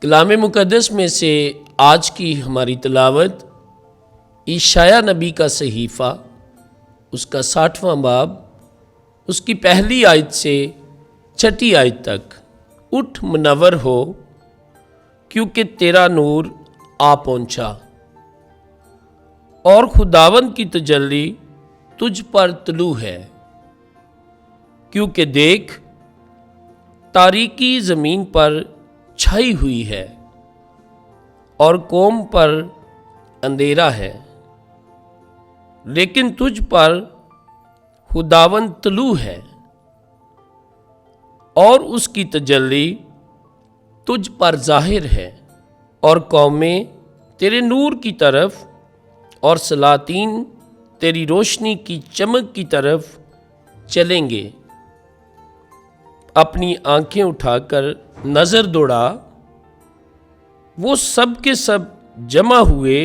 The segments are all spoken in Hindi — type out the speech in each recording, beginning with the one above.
कलाम मुक़द्दस में से आज की हमारी तिलावत ईशाया नबी का सहीफ़ा, उसका 60वां बाब, उसकी पहली आयत से 6ठी आयत तक। उठ मुनव्वर हो, क्योंकि तेरा नूर आ पहुंचा और खुदावंद की तजल्ली तुझ पर तलू है। क्योंकि देख, तारीकी ज़मीन पर छाई हुई है और कौम पर अंधेरा है, लेकिन तुझ पर खुदावंद तलू है और उसकी तजल्ली तुझ पर जाहिर है। और कौमें तेरे नूर की तरफ और सलातीन तेरी रोशनी की चमक की तरफ चलेंगे। अपनी आंखें उठाकर नज़र दौड़ा, वो सब के सब जमा हुए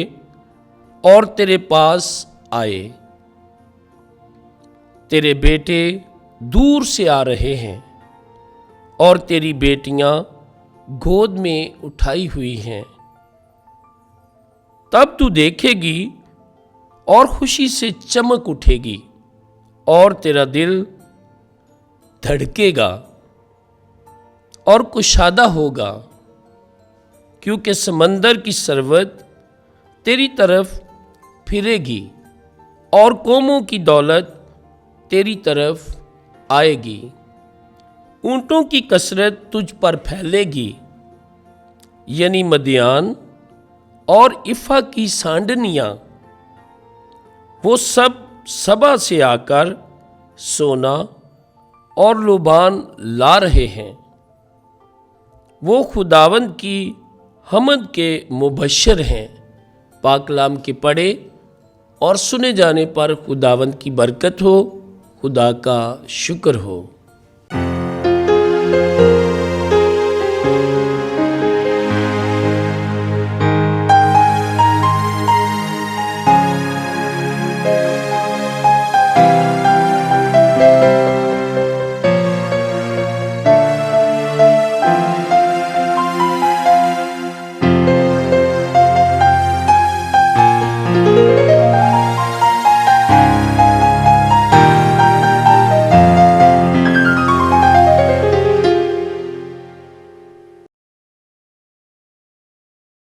और तेरे पास आए। तेरे बेटे दूर से आ रहे हैं और तेरी बेटियां गोद में उठाई हुई हैं। तब तू देखेगी और खुशी से चमक उठेगी और तेरा दिल धड़केगा और कुशादा होगा, क्योंकि समंदर की सरवत तेरी तरफ फिरेगी और कौमों की दौलत तेरी तरफ आएगी। ऊंटों की कसरत तुझ पर फैलेगी, यानी मदियान और इफ़ा की सांडनियाँ। वो सब सबा से आकर सोना और लुबान ला रहे हैं। वो खुदावंद की हमद के मुबश्शिर हैं। पाक कलाम के पढ़े और सुने जाने पर खुदावंद की बरकत हो, खुदा का शुक्र हो।